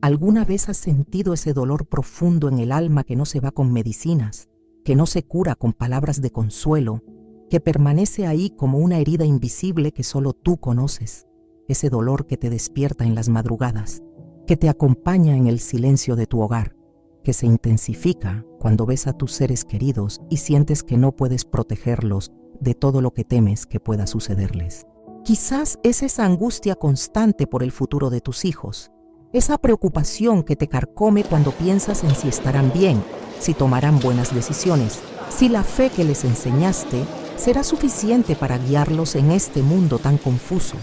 ¿Alguna vez has sentido ese dolor profundo en el alma que no se va con medicinas, que no se cura con palabras de consuelo, que permanece ahí como una herida invisible que solo tú conoces? Ese dolor que te despierta en las madrugadas, que te acompaña en el silencio de tu hogar, que se intensifica cuando ves a tus seres queridos y sientes que no puedes protegerlos de todo lo que temes que pueda sucederles. Quizás es esa angustia constante por el futuro de tus hijos, esa preocupación que te carcome cuando piensas en si estarán bien, si tomarán buenas decisiones, si la fe que les enseñaste será suficiente para guiarlos en este mundo tan confuso.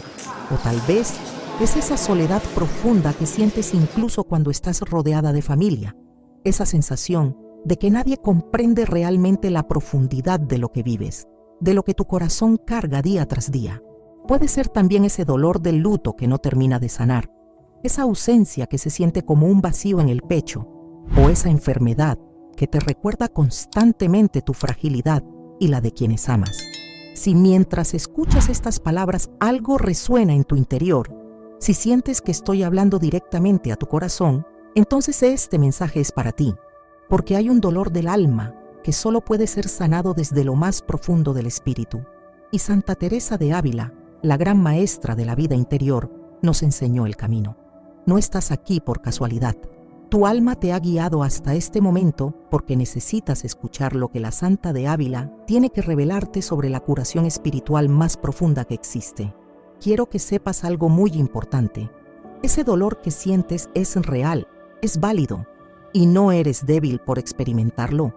O tal vez es esa soledad profunda que sientes incluso cuando estás rodeada de familia, esa sensación de que nadie comprende realmente la profundidad de lo que vives, de lo que tu corazón carga día tras día. Puede ser también ese dolor del luto que no termina de sanar, esa ausencia que se siente como un vacío en el pecho, o esa enfermedad que te recuerda constantemente tu fragilidad y la de quienes amas. Si mientras escuchas estas palabras algo resuena en tu interior, si sientes que estoy hablando directamente a tu corazón, entonces este mensaje es para ti, porque hay un dolor del alma que solo puede ser sanado desde lo más profundo del espíritu. Y Santa Teresa de Ávila, la gran maestra de la vida interior, nos enseñó el camino. No estás aquí por casualidad. Tu alma te ha guiado hasta este momento porque necesitas escuchar lo que la Santa de Ávila tiene que revelarte sobre la curación espiritual más profunda que existe. Quiero que sepas algo muy importante. Ese dolor que sientes es real, es válido, y no eres débil por experimentarlo.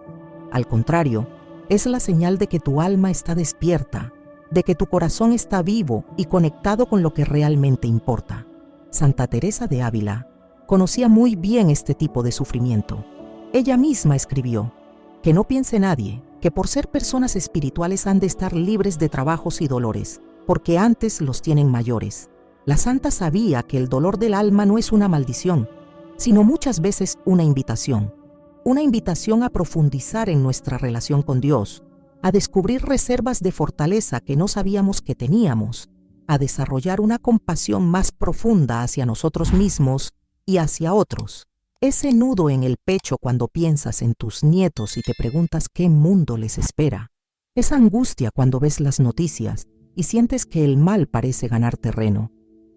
Al contrario, es la señal de que tu alma está despierta, de que tu corazón está vivo y conectado con lo que realmente importa. Santa Teresa de Ávila conocía muy bien este tipo de sufrimiento. Ella misma escribió: que no piense nadie que por ser personas espirituales han de estar libres de trabajos y dolores, porque antes los tienen mayores. La santa sabía que el dolor del alma no es una maldición, sino muchas veces una invitación a profundizar en nuestra relación con Dios, a descubrir reservas de fortaleza que no sabíamos que teníamos, a desarrollar una compasión más profunda hacia nosotros mismos y hacia otros. Ese nudo en el pecho cuando piensas en tus nietos y te preguntas qué mundo les espera. Esa angustia cuando ves las noticias y sientes que el mal parece ganar terreno.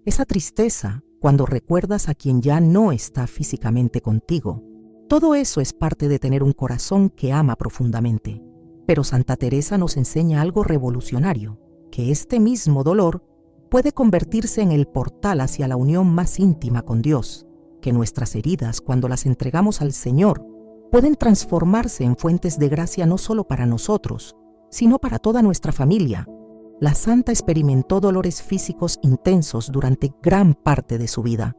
Esa tristeza cuando recuerdas a quien ya no está físicamente contigo. Todo eso es parte de tener un corazón que ama profundamente. Pero Santa Teresa nos enseña algo revolucionario, que este mismo dolor puede convertirse en el portal hacia la unión más íntima con Dios, que nuestras heridas, cuando las entregamos al Señor, pueden transformarse en fuentes de gracia no solo para nosotros, sino para toda nuestra familia. La santa experimentó dolores físicos intensos durante gran parte de su vida,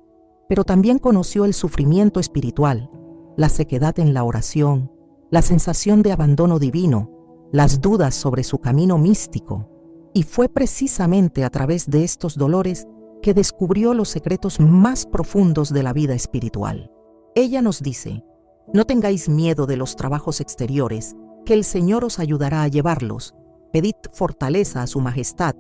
pero también conoció el sufrimiento espiritual, la sequedad en la oración, la sensación de abandono divino, las dudas sobre su camino místico. Y fue precisamente a través de estos dolores que descubrió los secretos más profundos de la vida espiritual. Ella nos dice: no tengáis miedo de los trabajos exteriores, que el Señor os ayudará a llevarlos. Pedid fortaleza a su majestad,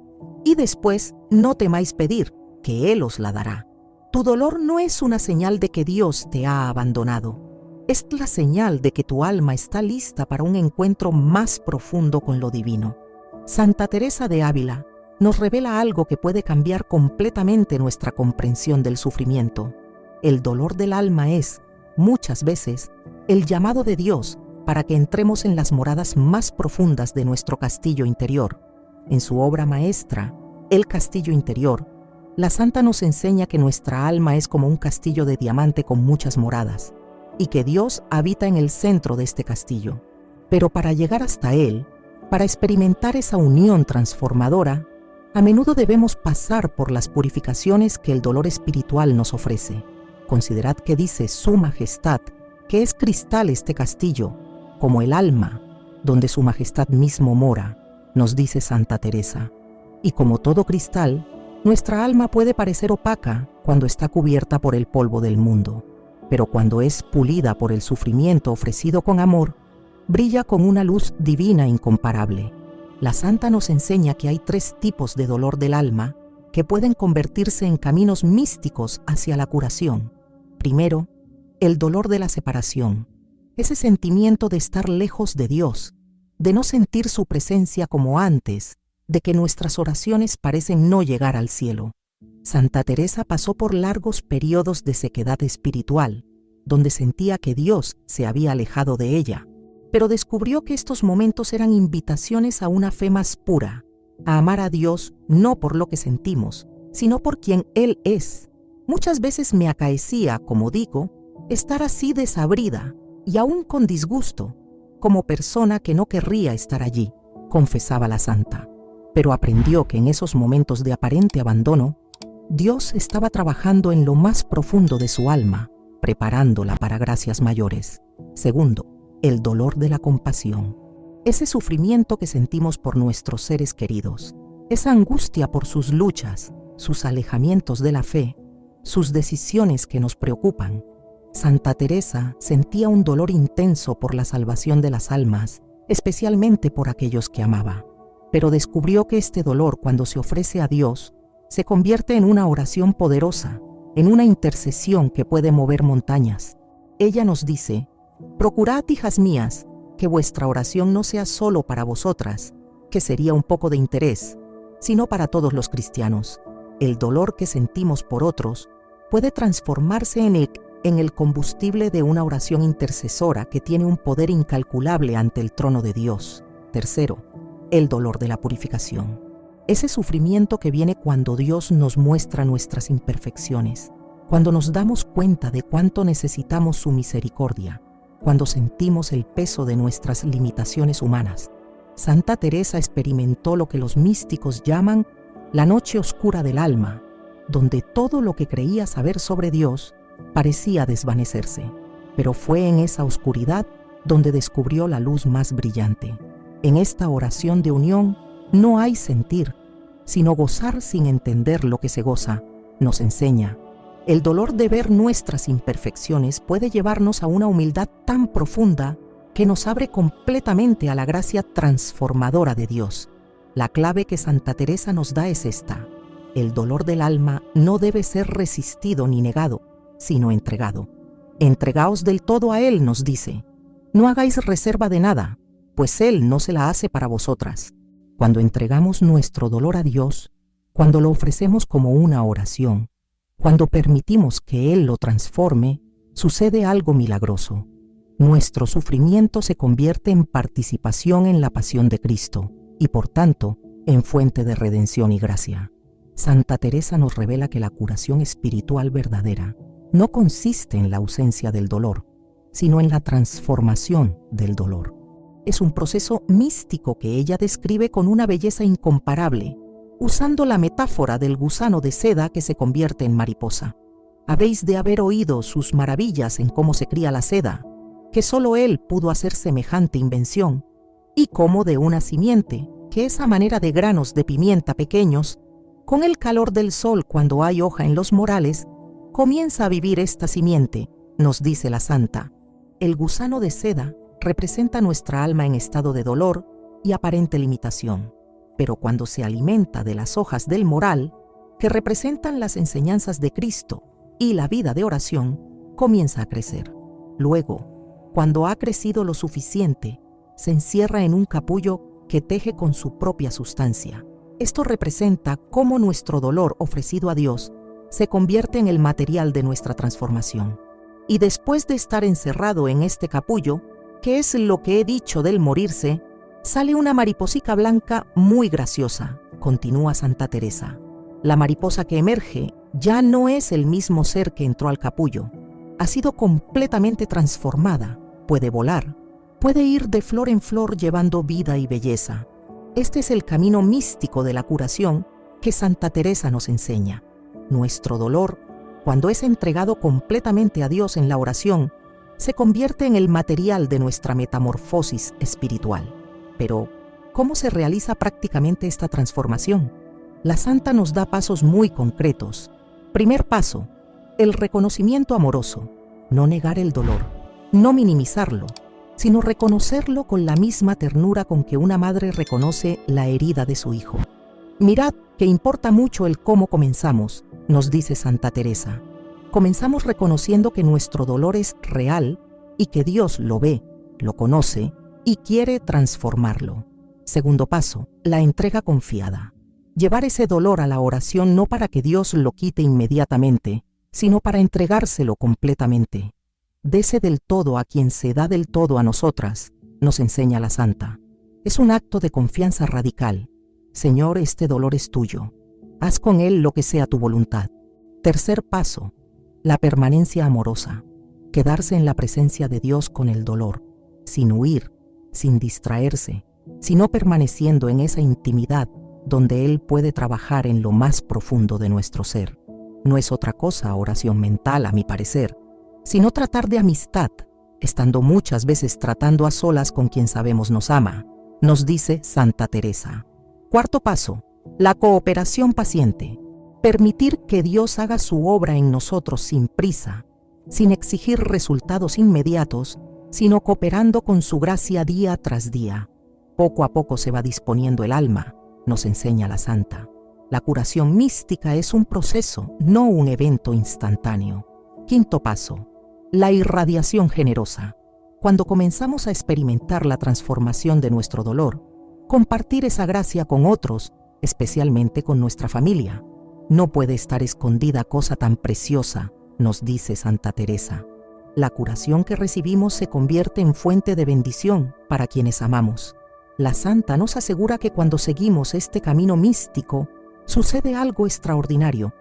y después no temáis pedir, que Él os la dará. Tu dolor no es una señal de que Dios te ha abandonado. Es la señal de que tu alma está lista para un encuentro más profundo con lo divino. Santa Teresa de Ávila nos revela algo que puede cambiar completamente nuestra comprensión del sufrimiento. El dolor del alma es, muchas veces, el llamado de Dios para que entremos en las moradas más profundas de nuestro castillo interior. En su obra maestra, El Castillo Interior, la santa nos enseña que nuestra alma es como un castillo de diamante con muchas moradas, y que Dios habita en el centro de este castillo. Pero para llegar hasta Él, para experimentar esa unión transformadora, a menudo debemos pasar por las purificaciones que el dolor espiritual nos ofrece. Considerad que dice Su Majestad, que es cristal este castillo, como el alma, donde Su Majestad mismo mora, nos dice Santa Teresa. Y como todo cristal, nuestra alma puede parecer opaca cuando está cubierta por el polvo del mundo, pero cuando es pulida por el sufrimiento ofrecido con amor, brilla con una luz divina incomparable. La santa nos enseña que hay 3 tipos de dolor del alma que pueden convertirse en caminos místicos hacia la curación. Primero, el dolor de la separación, ese sentimiento de estar lejos de Dios, de no sentir su presencia como antes, de que nuestras oraciones parecen no llegar al cielo. Santa Teresa pasó por largos periodos de sequedad espiritual, donde sentía que Dios se había alejado de ella, pero descubrió que estos momentos eran invitaciones a una fe más pura, a amar a Dios no por lo que sentimos, sino por quien Él es. Muchas veces me acaecía, como digo, estar así desabrida y aún con disgusto, como persona que no querría estar allí, confesaba la santa. Pero aprendió que en esos momentos de aparente abandono, Dios estaba trabajando en lo más profundo de su alma, preparándola para gracias mayores. Segundo, el dolor de la compasión. Ese sufrimiento que sentimos por nuestros seres queridos, esa angustia por sus luchas, sus alejamientos de la fe, sus decisiones que nos preocupan. Santa Teresa sentía un dolor intenso por la salvación de las almas, especialmente por aquellos que amaba. Pero descubrió que este dolor, cuando se ofrece a Dios, se convierte en una oración poderosa, en una intercesión que puede mover montañas. Ella nos dice: procurad, hijas mías, que vuestra oración no sea solo para vosotras, que sería un poco de interés, sino para todos los cristianos. El dolor que sentimos por otros puede transformarse en el combustible de una oración intercesora que tiene un poder incalculable ante el trono de Dios. Tercero, el dolor de la purificación. Ese sufrimiento que viene cuando Dios nos muestra nuestras imperfecciones, cuando nos damos cuenta de cuánto necesitamos su misericordia, cuando sentimos el peso de nuestras limitaciones humanas. Santa Teresa experimentó lo que los místicos llaman la noche oscura del alma, donde todo lo que creía saber sobre Dios parecía desvanecerse. Pero fue en esa oscuridad donde descubrió la luz más brillante. En esta oración de unión no hay sentir, sino gozar sin entender lo que se goza, nos enseña. El dolor de ver nuestras imperfecciones puede llevarnos a una humildad tan profunda que nos abre completamente a la gracia transformadora de Dios. La clave que Santa Teresa nos da es esta: el dolor del alma no debe ser resistido ni negado, sino entregado. Entregaos del todo a Él, nos dice. No hagáis reserva de nada, pues Él no se la hace para vosotras. Cuando entregamos nuestro dolor a Dios, cuando lo ofrecemos como una oración, cuando permitimos que Él lo transforme, sucede algo milagroso. Nuestro sufrimiento se convierte en participación en la pasión de Cristo y, por tanto, en fuente de redención y gracia. Santa Teresa nos revela que la curación espiritual verdadera no consiste en la ausencia del dolor, sino en la transformación del dolor. Es un proceso místico que ella describe con una belleza incomparable, usando la metáfora del gusano de seda que se convierte en mariposa. Habéis de haber oído sus maravillas en cómo se cría la seda, que solo él pudo hacer semejante invención, y cómo de una simiente, que es a manera de granos de pimienta pequeños, con el calor del sol cuando hay hoja en los morales, comienza a vivir esta simiente, nos dice la santa. El gusano de seda representa nuestra alma en estado de dolor y aparente limitación, pero cuando se alimenta de las hojas del moral, que representan las enseñanzas de Cristo y la vida de oración, comienza a crecer. Luego, cuando ha crecido lo suficiente, se encierra en un capullo que teje con su propia sustancia. Esto representa cómo nuestro dolor ofrecido a Dios se convierte en el material de nuestra transformación. Y después de estar encerrado en este capullo, que es lo que he dicho del morirse, sale una mariposica blanca muy graciosa, continúa Santa Teresa. La mariposa que emerge ya no es el mismo ser que entró al capullo. Ha sido completamente transformada, puede volar, puede ir de flor en flor llevando vida y belleza. Este es el camino místico de la curación que Santa Teresa nos enseña. Nuestro dolor, cuando es entregado completamente a Dios en la oración, se convierte en el material de nuestra metamorfosis espiritual. Pero, ¿cómo se realiza prácticamente esta transformación? La santa nos da pasos muy concretos. Primer paso, el reconocimiento amoroso. No negar el dolor, no minimizarlo, sino reconocerlo con la misma ternura con que una madre reconoce la herida de su hijo. Mirad que importa mucho el cómo comenzamos, nos dice Santa Teresa. Comenzamos reconociendo que nuestro dolor es real y que Dios lo ve, lo conoce y quiere transformarlo. Segundo paso, la entrega confiada. Llevar ese dolor a la oración no para que Dios lo quite inmediatamente, sino para entregárselo completamente. Dese del todo a quien se da del todo a nosotras, nos enseña la santa. Es un acto de confianza radical. Señor, este dolor es tuyo. Haz con él lo que sea tu voluntad. Tercer paso, la permanencia amorosa. Quedarse en la presencia de Dios con el dolor, sin huir, sin distraerse, sino permaneciendo en esa intimidad donde Él puede trabajar en lo más profundo de nuestro ser. No es otra cosa oración mental, a mi parecer, sino tratar de amistad, estando muchas veces tratando a solas con quien sabemos nos ama, nos dice Santa Teresa. Cuarto paso, la cooperación paciente. Permitir que Dios haga su obra en nosotros sin prisa, sin exigir resultados inmediatos, sino cooperando con su gracia día tras día. Poco a poco se va disponiendo el alma, nos enseña la santa. La curación mística es un proceso, no un evento instantáneo. Quinto paso, la irradiación generosa. Cuando comenzamos a experimentar la transformación de nuestro dolor, compartir esa gracia con otros, especialmente con nuestra familia. No puede estar escondida cosa tan preciosa, nos dice Santa Teresa. La curación que recibimos se convierte en fuente de bendición para quienes amamos. La santa nos asegura que cuando seguimos este camino místico, sucede algo extraordinario.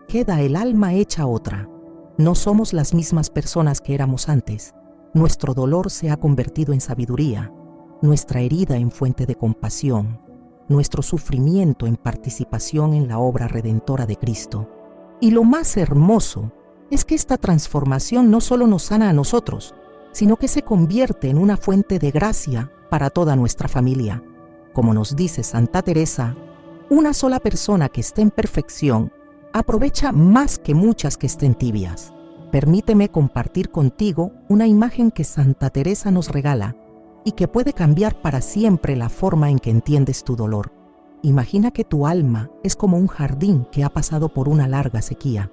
Queda el alma hecha otra. No somos las mismas personas que éramos antes. Nuestro dolor se ha convertido en sabiduría, nuestra herida en fuente de compasión, nuestro sufrimiento en participación en la obra redentora de Cristo. Y lo más hermoso es que esta transformación no solo nos sana a nosotros, sino que se convierte en una fuente de gracia para toda nuestra familia. Como nos dice Santa Teresa, una sola persona que esté en perfección aprovecha más que muchas que estén tibias. Permíteme compartir contigo una imagen que Santa Teresa nos regala y que puede cambiar para siempre la forma en que entiendes tu dolor. Imagina que tu alma es como un jardín que ha pasado por una larga sequía.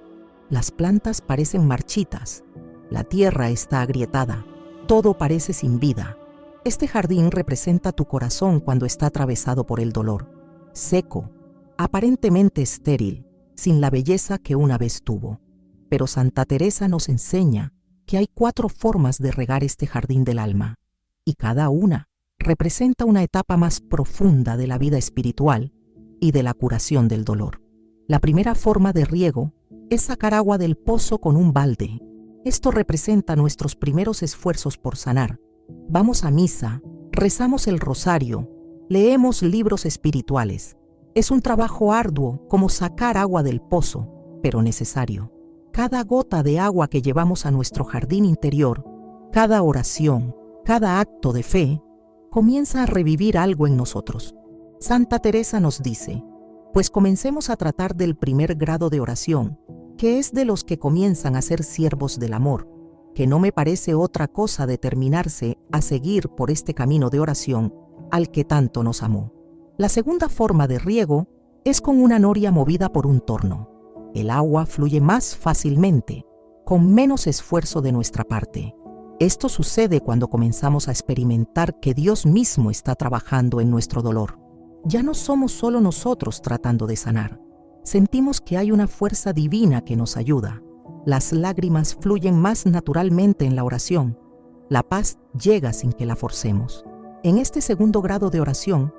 Las plantas parecen marchitas, la tierra está agrietada, todo parece sin vida. Este jardín representa tu corazón cuando está atravesado por el dolor, seco, aparentemente estéril, sin la belleza que una vez tuvo. Pero Santa Teresa nos enseña que hay 4 formas de regar este jardín del alma, y cada una representa una etapa más profunda de la vida espiritual y de la curación del dolor. La primera forma de riego es sacar agua del pozo con un balde. Esto representa nuestros primeros esfuerzos por sanar. Vamos a misa, rezamos el rosario, leemos libros espirituales. Es un trabajo arduo como sacar agua del pozo, pero necesario. Cada gota de agua que llevamos a nuestro jardín interior, cada oración, cada acto de fe, comienza a revivir algo en nosotros. Santa Teresa nos dice, pues comencemos a tratar del primer grado de oración, que es de los que comienzan a ser siervos del amor, que no me parece otra cosa determinarse a seguir por este camino de oración al que tanto nos amó. La segunda forma de riego es con una noria movida por un torno. El agua fluye más fácilmente, con menos esfuerzo de nuestra parte. Esto sucede cuando comenzamos a experimentar que Dios mismo está trabajando en nuestro dolor. Ya no somos solo nosotros tratando de sanar. Sentimos que hay una fuerza divina que nos ayuda. Las lágrimas fluyen más naturalmente en la oración. La paz llega sin que la forcemos. En este segundo grado de oración,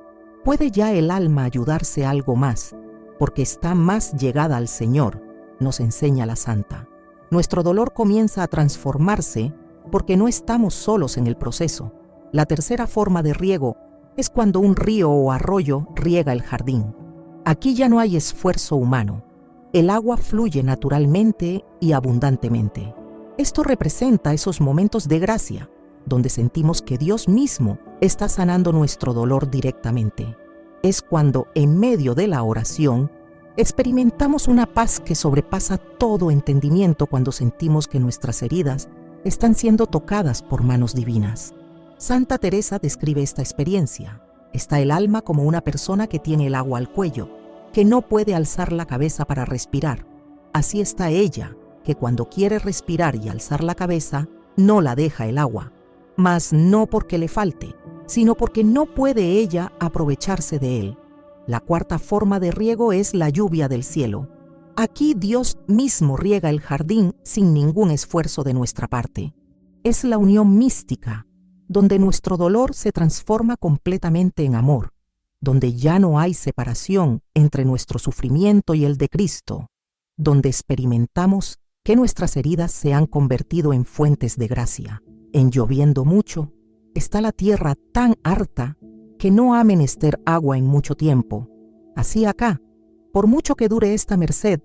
puede ya el alma ayudarse algo más, porque está más llegada al Señor, nos enseña la santa. Nuestro dolor comienza a transformarse porque no estamos solos en el proceso. La tercera forma de riego es cuando un río o arroyo riega el jardín. Aquí ya no hay esfuerzo humano. El agua fluye naturalmente y abundantemente. Esto representa esos momentos de gracia, donde sentimos que Dios mismo está sanando nuestro dolor directamente. Es cuando, en medio de la oración, experimentamos una paz que sobrepasa todo entendimiento cuando sentimos que nuestras heridas están siendo tocadas por manos divinas. Santa Teresa describe esta experiencia. Está el alma como una persona que tiene el agua al cuello, que no puede alzar la cabeza para respirar. Así está ella, que cuando quiere respirar y alzar la cabeza, no la deja el agua, mas no porque le falte, sino porque no puede ella aprovecharse de él. La cuarta forma de riego es la lluvia del cielo. Aquí Dios mismo riega el jardín sin ningún esfuerzo de nuestra parte. Es la unión mística, donde nuestro dolor se transforma completamente en amor, donde ya no hay separación entre nuestro sufrimiento y el de Cristo, donde experimentamos que nuestras heridas se han convertido en fuentes de gracia. En lloviendo mucho, está la tierra tan harta que no ha menester agua en mucho tiempo. Así acá, por mucho que dure esta merced,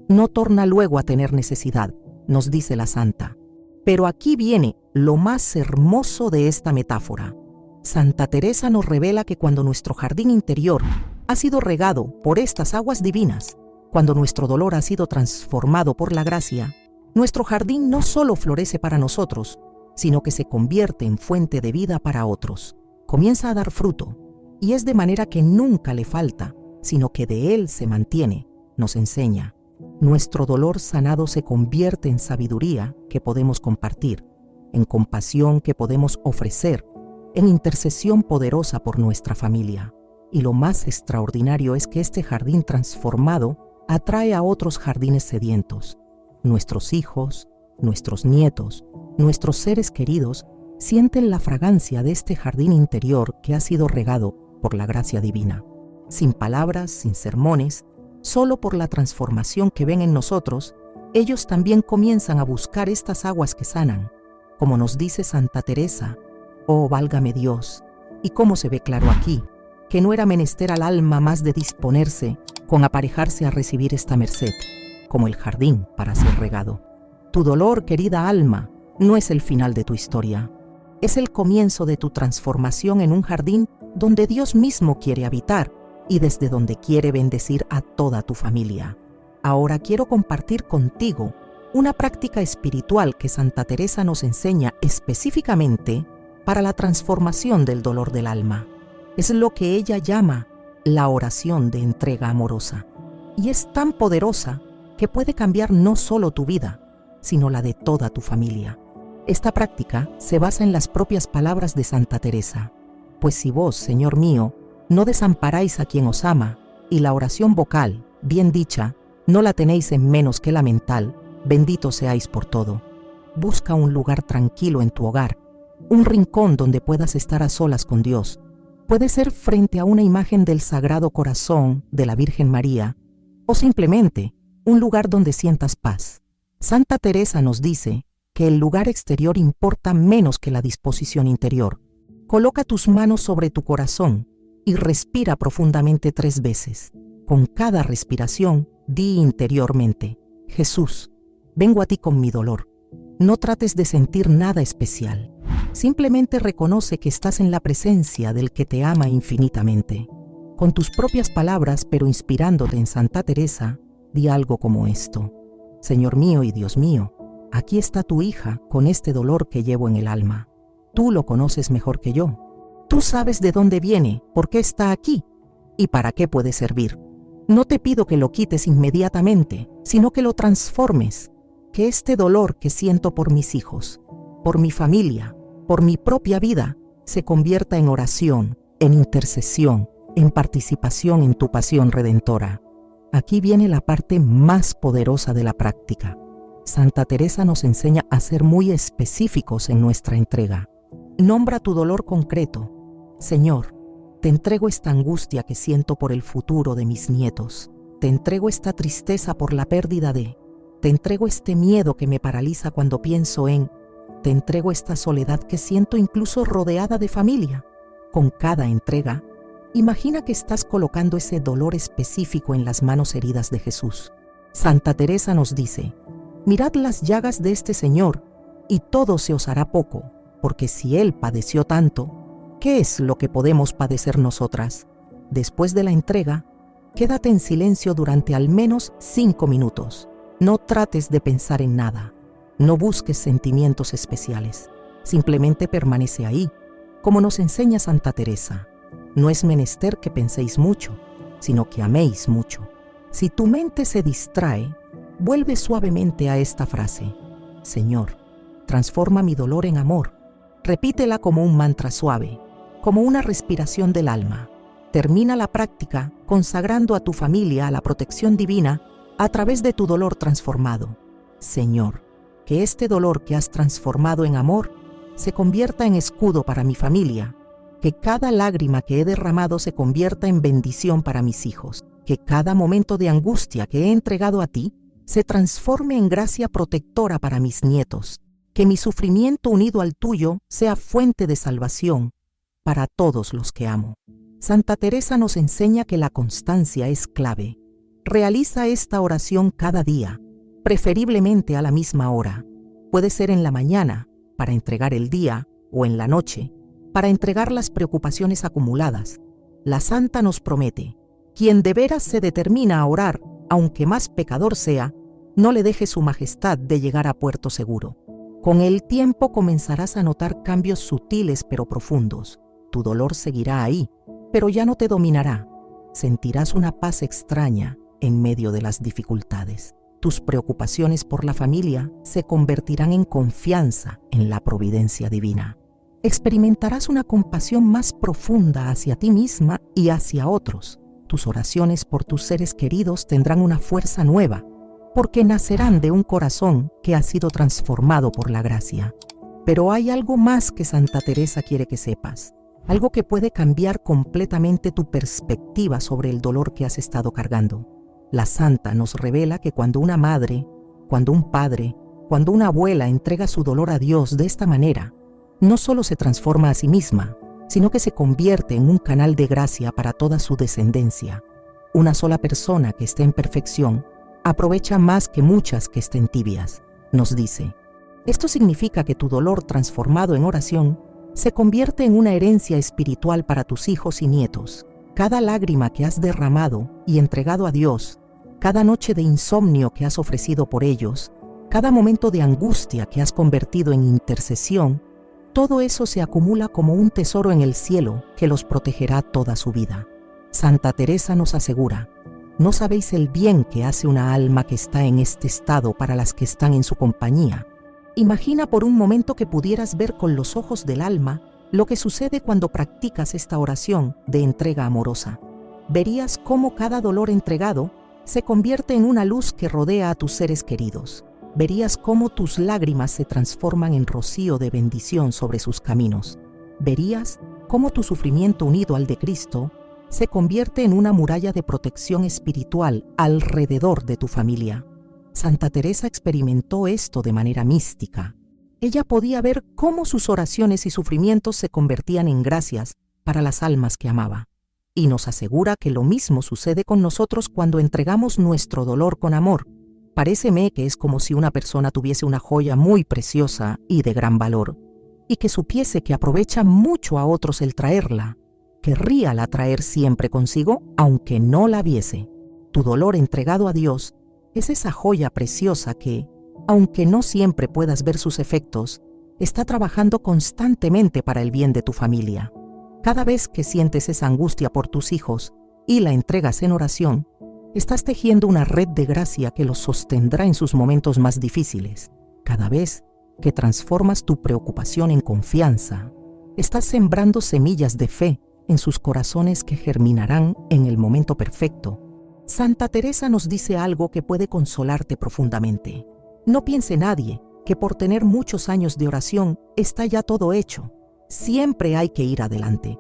no torna luego a tener necesidad, nos dice la santa. Pero aquí viene lo más hermoso de esta metáfora. Santa Teresa nos revela que cuando nuestro jardín interior ha sido regado por estas aguas divinas, cuando nuestro dolor ha sido transformado por la gracia, nuestro jardín no solo florece para nosotros, sino que se convierte en fuente de vida para otros. Comienza a dar fruto, y es de manera que nunca le falta, sino que de él se mantiene, nos enseña. Nuestro dolor sanado se convierte en sabiduría que podemos compartir, en compasión que podemos ofrecer, en intercesión poderosa por nuestra familia. Y lo más extraordinario es que este jardín transformado atrae a otros jardines sedientos. Nuestros hijos, nuestros nietos, nuestros seres queridos sienten la fragancia de este jardín interior que ha sido regado por la gracia divina. Sin palabras, sin sermones, solo por la transformación que ven en nosotros, ellos también comienzan a buscar estas aguas que sanan. Como nos dice Santa Teresa, oh, válgame Dios, y cómo se ve claro aquí, que no era menester al alma más de disponerse con aparejarse a recibir esta merced, como el jardín para ser regado. Tu dolor, querida alma, no es el final de tu historia, es el comienzo de tu transformación en un jardín donde Dios mismo quiere habitar y desde donde quiere bendecir a toda tu familia. Ahora quiero compartir contigo una práctica espiritual que Santa Teresa nos enseña específicamente para la transformación del dolor del alma. Es lo que ella llama la oración de entrega amorosa. Y es tan poderosa que puede cambiar no solo tu vida, sino la de toda tu familia. Esta práctica se basa en las propias palabras de Santa Teresa. Pues si vos, Señor mío, no desamparáis a quien os ama, y la oración vocal, bien dicha, no la tenéis en menos que la mental, bendito seáis por todo. Busca un lugar tranquilo en tu hogar, un rincón donde puedas estar a solas con Dios. Puede ser frente a una imagen del Sagrado Corazón de la Virgen María, o simplemente un lugar donde sientas paz. Santa Teresa nos dice que el lugar exterior importa menos que la disposición interior. Coloca tus manos sobre tu corazón y respira profundamente 3 veces. Con cada respiración, di interiormente: Jesús, vengo a ti con mi dolor. No trates de sentir nada especial. Simplemente reconoce que estás en la presencia del que te ama infinitamente. Con tus propias palabras, pero inspirándote en Santa Teresa, di algo como esto: Señor mío y Dios mío, aquí está tu hija con este dolor que llevo en el alma. Tú lo conoces mejor que yo. Tú sabes de dónde viene, por qué está aquí y para qué puede servir. No te pido que lo quites inmediatamente, sino que lo transformes, que este dolor que siento por mis hijos, por mi familia, por mi propia vida, se convierta en oración, en intercesión, en participación en tu pasión redentora. Aquí viene la parte más poderosa de la práctica. Santa Teresa nos enseña a ser muy específicos en nuestra entrega. Nombra tu dolor concreto. Señor, te entrego esta angustia que siento por el futuro de mis nietos. Te entrego esta tristeza por la pérdida de. Te entrego este miedo que me paraliza cuando pienso en. Te entrego esta soledad que siento incluso rodeada de familia. Con cada entrega, imagina que estás colocando ese dolor específico en las manos heridas de Jesús. Santa Teresa nos dice: mirad las llagas de este Señor, y todo se os hará poco, porque si Él padeció tanto, ¿qué es lo que podemos padecer nosotras? Después de la entrega, quédate en silencio durante al menos 5 minutos. No trates de pensar en nada. No busques sentimientos especiales. Simplemente permanece ahí, como nos enseña Santa Teresa. No es menester que penséis mucho, sino que améis mucho. Si tu mente se distrae, Vuelve suavemente a esta frase: Señor, transforma mi dolor en amor. Repítela como un mantra suave, como una respiración del alma. Termina la práctica consagrando a tu familia a la protección divina a través de tu dolor transformado. Señor, que este dolor que has transformado en amor se convierta en escudo para mi familia, que cada lágrima que he derramado se convierta en bendición para mis hijos, que cada momento de angustia que he entregado a ti se transforme en gracia protectora para mis nietos, que mi sufrimiento unido al tuyo sea fuente de salvación para todos los que amo. Santa Teresa nos enseña que la constancia es clave. Realiza esta oración cada día, preferiblemente a la misma hora. Puede ser en la mañana, para entregar el día, o en la noche, para entregar las preocupaciones acumuladas. La santa nos promete: quien de veras se determina a orar, aunque más pecador sea, no le deje su majestad de llegar a puerto seguro. Con el tiempo comenzarás a notar cambios sutiles pero profundos. Tu dolor seguirá ahí, pero ya no te dominará. Sentirás una paz extraña en medio de las dificultades. Tus preocupaciones por la familia se convertirán en confianza en la providencia divina. Experimentarás una compasión más profunda hacia ti misma y hacia otros. Tus oraciones por tus seres queridos tendrán una fuerza nueva, porque nacerán de un corazón que ha sido transformado por la gracia. Pero hay algo más que Santa Teresa quiere que sepas. Algo que puede cambiar completamente tu perspectiva sobre el dolor que has estado cargando. La santa nos revela que cuando una madre, cuando un padre, cuando una abuela entrega su dolor a Dios de esta manera, no solo se transforma a sí misma, sino que se convierte en un canal de gracia para toda su descendencia. Una sola persona que esté en perfección aprovecha más que muchas que estén tibias, nos dice. Esto significa que tu dolor transformado en oración se convierte en una herencia espiritual para tus hijos y nietos. Cada lágrima que has derramado y entregado a Dios, cada noche de insomnio que has ofrecido por ellos, cada momento de angustia que has convertido en intercesión, todo eso se acumula como un tesoro en el cielo que los protegerá toda su vida. Santa Teresa nos asegura: no sabéis el bien que hace una alma que está en este estado para las que están en su compañía. Imagina por un momento que pudieras ver con los ojos del alma lo que sucede cuando practicas esta oración de entrega amorosa. Verías cómo cada dolor entregado se convierte en una luz que rodea a tus seres queridos. Verías cómo tus lágrimas se transforman en rocío de bendición sobre sus caminos. Verías cómo tu sufrimiento unido al de Cristo se convierte en una muralla de protección espiritual alrededor de tu familia. Santa Teresa experimentó esto de manera mística. Ella podía ver cómo sus oraciones y sufrimientos se convertían en gracias para las almas que amaba. Y nos asegura que lo mismo sucede con nosotros cuando entregamos nuestro dolor con amor. Paréceme que es como si una persona tuviese una joya muy preciosa y de gran valor, y que supiese que aprovecha mucho a otros el traerla. Querría la traer siempre consigo, aunque no la viese. Tu dolor entregado a Dios es esa joya preciosa que, aunque no siempre puedas ver sus efectos, está trabajando constantemente para el bien de tu familia. Cada vez que sientes esa angustia por tus hijos y la entregas en oración, estás tejiendo una red de gracia que los sostendrá en sus momentos más difíciles. Cada vez que transformas tu preocupación en confianza, estás sembrando semillas de fe en sus corazones que germinarán en el momento perfecto. Santa Teresa nos dice algo que puede consolarte profundamente. No piense nadie que por tener muchos años de oración está ya todo hecho. Siempre hay que ir adelante.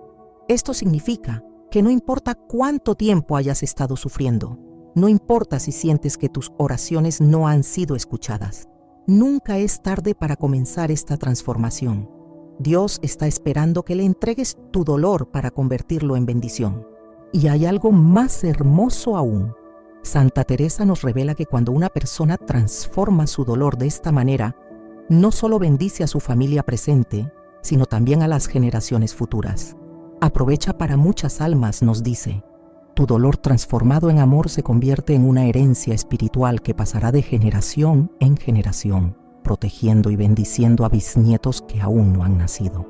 Esto significa que no importa cuánto tiempo hayas estado sufriendo, no importa si sientes que tus oraciones no han sido escuchadas. Nunca es tarde para comenzar esta transformación. Dios está esperando que le entregues tu dolor para convertirlo en bendición. Y hay algo más hermoso aún. Santa Teresa nos revela que cuando una persona transforma su dolor de esta manera, no solo bendice a su familia presente, sino también a las generaciones futuras. Aprovecha para muchas almas, nos dice. Tu dolor transformado en amor se convierte en una herencia espiritual que pasará de generación en generación, protegiendo y bendiciendo a bisnietos que aún no han nacido.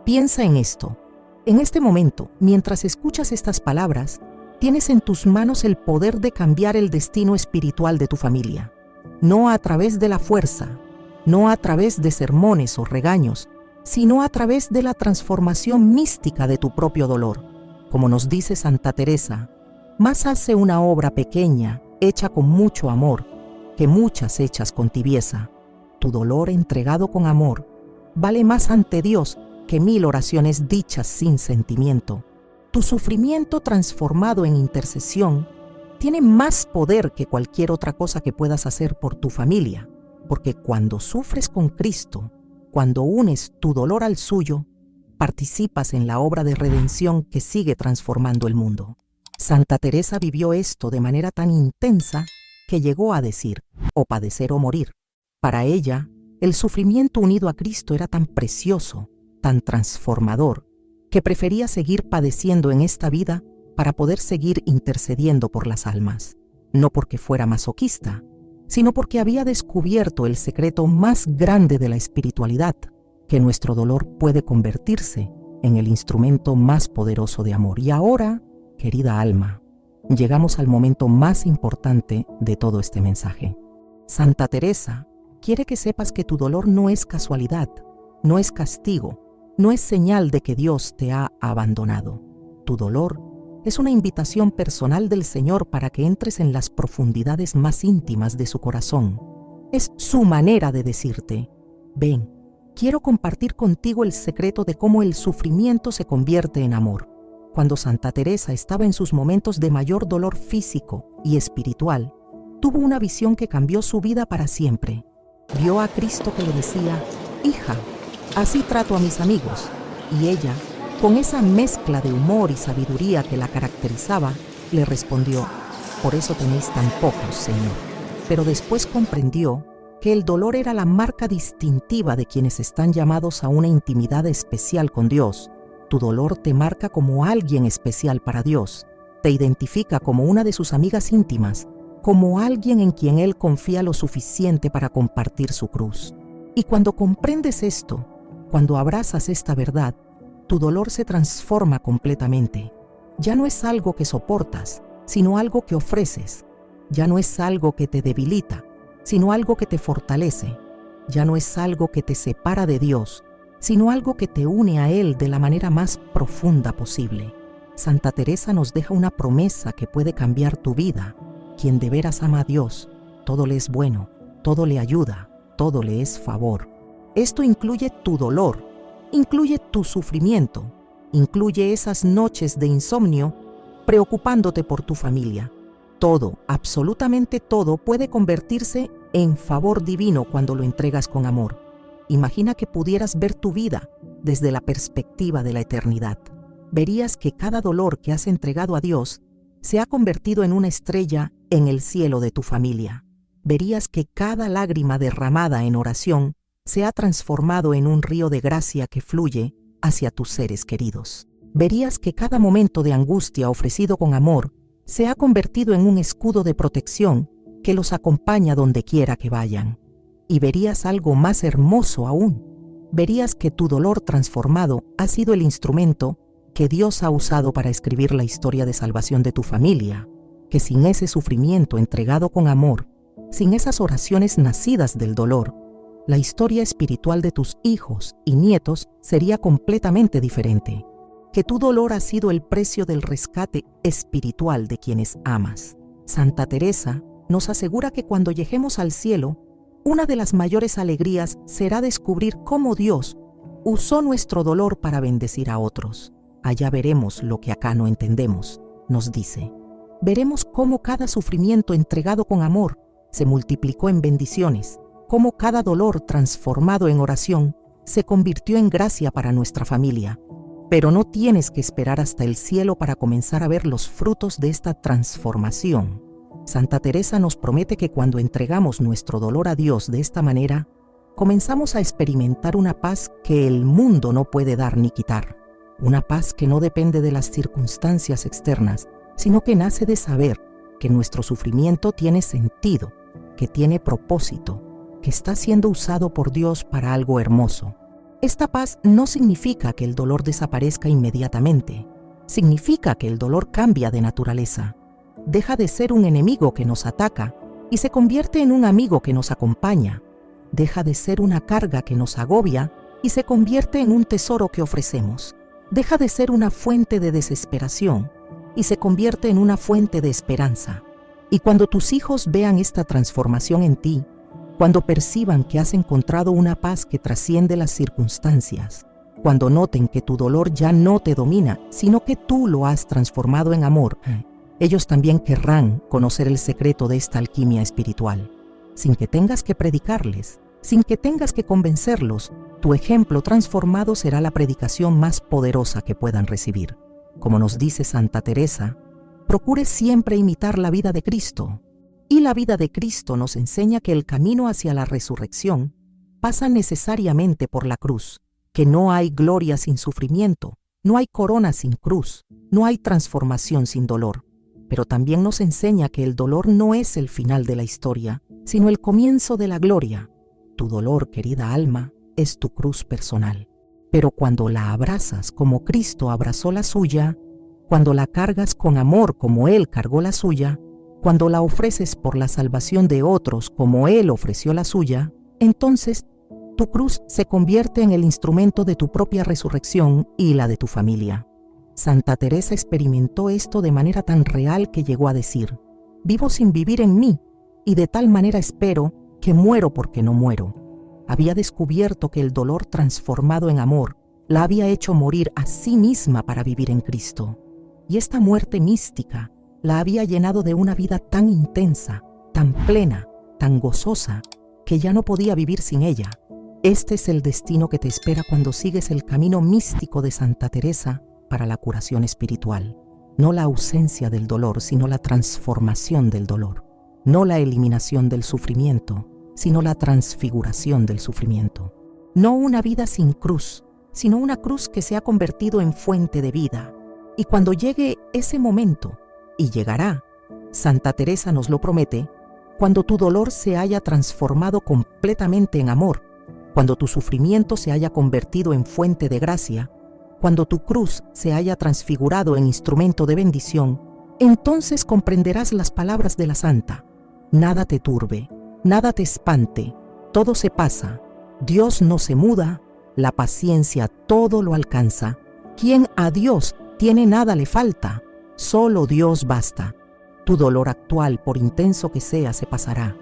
Piensa en esto. En este momento, mientras escuchas estas palabras, tienes en tus manos el poder de cambiar el destino espiritual de tu familia. no a través de la fuerza, no a través de sermones o regaños, sino a través de la transformación mística de tu propio dolor. Como nos dice Santa Teresa, más hace una obra pequeña, hecha con mucho amor, que muchas hechas con tibieza. Tu dolor entregado con amor vale más ante Dios que 1000 oraciones dichas sin sentimiento. Tu sufrimiento transformado en intercesión tiene más poder que cualquier otra cosa que puedas hacer por tu familia, porque cuando sufres con Cristo, cuando unes tu dolor al suyo, participas en la obra de redención que sigue transformando el mundo. Santa Teresa vivió esto de manera tan intensa que llegó a decir, o padecer o morir. Para ella, el sufrimiento unido a Cristo era tan precioso, tan transformador, que prefería seguir padeciendo en esta vida para poder seguir intercediendo por las almas. No porque fuera masoquista, sino porque había descubierto el secreto más grande de la espiritualidad, que nuestro dolor puede convertirse en el instrumento más poderoso de amor. Y ahora, querida alma, llegamos al momento más importante de todo este mensaje. Santa Teresa quiere que sepas que tu dolor no es casualidad, no es castigo, no es señal de que Dios te ha abandonado. Tu dolor es una invitación personal del Señor para que entres en las profundidades más íntimas de su corazón. Es su manera de decirte, ven, quiero compartir contigo el secreto de cómo el sufrimiento se convierte en amor. Cuando Santa Teresa estaba en sus momentos de mayor dolor físico y espiritual, tuvo una visión que cambió su vida para siempre. Vio a Cristo que le decía, hija, así trato a mis amigos. Y ella, con esa mezcla de humor y sabiduría que la caracterizaba, le respondió, por eso tenéis tan pocos, Señor. Pero después comprendió que el dolor era la marca distintiva de quienes están llamados a una intimidad especial con Dios. Tu dolor te marca como alguien especial para Dios, te identifica como una de sus amigas íntimas, como alguien en quien Él confía lo suficiente para compartir su cruz. Y cuando comprendes esto, cuando abrazas esta verdad, tu dolor se transforma completamente. Ya no es algo que soportas, sino algo que ofreces. Ya no es algo que te debilita, sino algo que te fortalece. Ya no es algo que te separa de Dios, sino algo que te une a Él de la manera más profunda posible. Santa Teresa nos deja una promesa que puede cambiar tu vida. Quien de veras ama a Dios, todo le es bueno, todo le ayuda, todo le es favor. Esto incluye tu dolor, incluye tu sufrimiento, incluye esas noches de insomnio preocupándote por tu familia. Todo, absolutamente todo, puede convertirse en favor divino cuando lo entregas con amor. Imagina que pudieras ver tu vida desde la perspectiva de la eternidad. Verías que cada dolor que has entregado a Dios se ha convertido en una estrella en el cielo de tu familia. Verías que cada lágrima derramada en oración se ha transformado en un río de gracia que fluye hacia tus seres queridos. Verías que cada momento de angustia ofrecido con amor se ha convertido en un escudo de protección que los acompaña donde quiera que vayan. Y verías algo más hermoso aún. Verías que tu dolor transformado ha sido el instrumento que Dios ha usado para escribir la historia de salvación de tu familia, que sin ese sufrimiento entregado con amor, sin esas oraciones nacidas del dolor, la historia espiritual de tus hijos y nietos sería completamente diferente. Que tu dolor ha sido el precio del rescate espiritual de quienes amas. Santa Teresa nos asegura que cuando lleguemos al cielo, una de las mayores alegrías será descubrir cómo Dios usó nuestro dolor para bendecir a otros. Allá veremos lo que acá no entendemos, nos dice. Veremos cómo cada sufrimiento entregado con amor se multiplicó en bendiciones, cómo cada dolor transformado en oración se convirtió en gracia para nuestra familia. Pero no tienes que esperar hasta el cielo para comenzar a ver los frutos de esta transformación. Santa Teresa nos promete que cuando entregamos nuestro dolor a Dios de esta manera, comenzamos a experimentar una paz que el mundo no puede dar ni quitar. Una paz que no depende de las circunstancias externas, sino que nace de saber que nuestro sufrimiento tiene sentido, que tiene propósito, que está siendo usado por Dios para algo hermoso. Esta paz no significa que el dolor desaparezca inmediatamente. Significa que el dolor cambia de naturaleza. Deja de ser un enemigo que nos ataca y se convierte en un amigo que nos acompaña. Deja de ser una carga que nos agobia y se convierte en un tesoro que ofrecemos. Deja de ser una fuente de desesperación y se convierte en una fuente de esperanza. Y cuando tus hijos vean esta transformación en ti, cuando perciban que has encontrado una paz que trasciende las circunstancias, cuando noten que tu dolor ya no te domina, sino que tú lo has transformado en amor, ellos también querrán conocer el secreto de esta alquimia espiritual. Sin que tengas que predicarles, sin que tengas que convencerlos, tu ejemplo transformado será la predicación más poderosa que puedan recibir. Como nos dice Santa Teresa, procure siempre imitar la vida de Cristo. Y la vida de Cristo nos enseña que el camino hacia la resurrección pasa necesariamente por la cruz, que no hay gloria sin sufrimiento, no hay corona sin cruz, no hay transformación sin dolor. Pero también nos enseña que el dolor no es el final de la historia, sino el comienzo de la gloria. Tu dolor, querida alma, es tu cruz personal. Pero cuando la abrazas como Cristo abrazó la suya, cuando la cargas con amor como Él cargó la suya, cuando la ofreces por la salvación de otros como Él ofreció la suya, entonces tu cruz se convierte en el instrumento de tu propia resurrección y la de tu familia. Santa Teresa experimentó esto de manera tan real que llegó a decir: vivo sin vivir en mí, y de tal manera espero que muero porque no muero. Había descubierto que el dolor transformado en amor la había hecho morir a sí misma para vivir en Cristo. Y esta muerte mística la había llenado de una vida tan intensa, tan plena, tan gozosa, que ya no podía vivir sin ella. Este es el destino que te espera cuando sigues el camino místico de Santa Teresa para la curación espiritual. No la ausencia del dolor, sino la transformación del dolor. No la eliminación del sufrimiento, sino la transfiguración del sufrimiento. No una vida sin cruz, sino una cruz que se ha convertido en fuente de vida. Y cuando llegue ese momento, y llegará, Santa Teresa nos lo promete, cuando tu dolor se haya transformado completamente en amor, cuando tu sufrimiento se haya convertido en fuente de gracia, cuando tu cruz se haya transfigurado en instrumento de bendición, entonces comprenderás las palabras de la Santa. Nada te turbe, nada te espante, todo se pasa, Dios no se muda, la paciencia todo lo alcanza. Quien a Dios tiene nada le falta, solo Dios basta. Tu dolor actual, por intenso que sea, se pasará,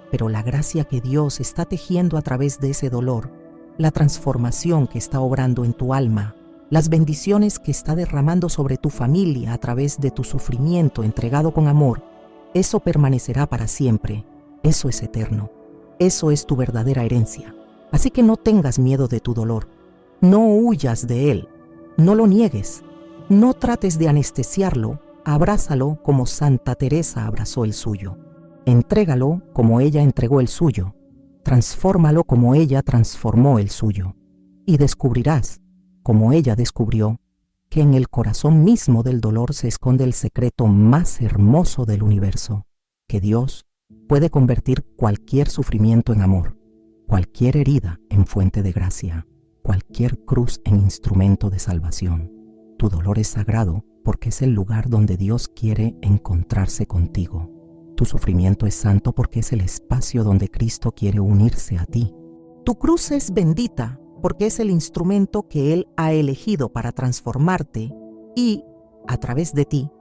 pero la gracia que Dios está tejiendo a través de ese dolor, la transformación que está obrando en tu alma, las bendiciones que está derramando sobre tu familia a través de tu sufrimiento entregado con amor, eso permanecerá para siempre, eso es eterno, eso es tu verdadera herencia. Así que no tengas miedo de tu dolor, no huyas de él, no lo niegues, no trates de anestesiarlo, abrázalo como Santa Teresa abrazó el suyo. Entrégalo como ella entregó el suyo, transfórmalo como ella transformó el suyo, y descubrirás, como ella descubrió, que en el corazón mismo del dolor se esconde el secreto más hermoso del universo, que Dios puede convertir cualquier sufrimiento en amor, cualquier herida en fuente de gracia, cualquier cruz en instrumento de salvación. Tu dolor es sagrado porque es el lugar donde Dios quiere encontrarse contigo. Tu sufrimiento es santo porque es el espacio donde Cristo quiere unirse a ti. Tu cruz es bendita porque es el instrumento que Él ha elegido para transformarte y, a través de ti,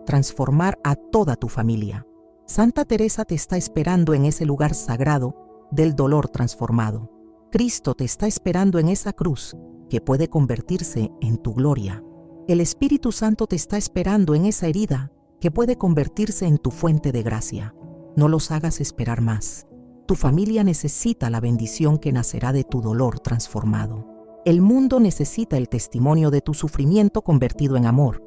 transformar a toda tu familia. Santa Teresa te está esperando en ese lugar sagrado del dolor transformado. Cristo te está esperando en esa cruz que puede convertirse en tu gloria. El Espíritu Santo te está esperando en esa herida que puede convertirse en tu fuente de gracia. No los hagas esperar más. Tu familia necesita la bendición que nacerá de tu dolor transformado. El mundo necesita el testimonio de tu sufrimiento convertido en amor.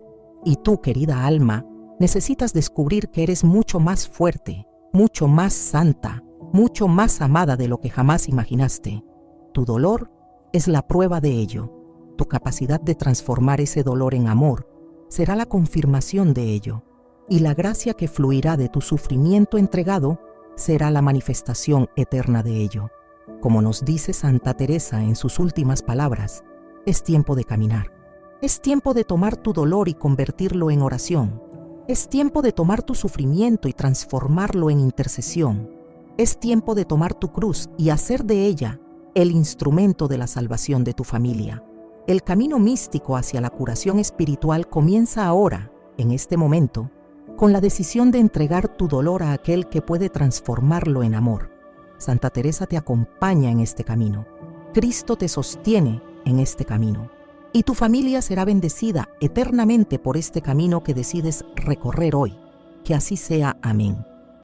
Y tú, querida alma, necesitas descubrir que eres mucho más fuerte, mucho más santa, mucho más amada de lo que jamás imaginaste. Tu dolor es la prueba de ello. Tu capacidad de transformar ese dolor en amor será la confirmación de ello. Y la gracia que fluirá de tu sufrimiento entregado será la manifestación eterna de ello. Como nos dice Santa Teresa en sus últimas palabras, es tiempo de caminar. Es tiempo de tomar tu dolor y convertirlo en oración. Es tiempo de tomar tu sufrimiento y transformarlo en intercesión. Es tiempo de tomar tu cruz y hacer de ella el instrumento de la salvación de tu familia. El camino místico hacia la curación espiritual comienza ahora, en este momento, con la decisión de entregar tu dolor a aquel que puede transformarlo en amor. Santa Teresa te acompaña en este camino. Cristo te sostiene en este camino. Y tu familia será bendecida eternamente por este camino que decides recorrer hoy. Que así sea. Amén.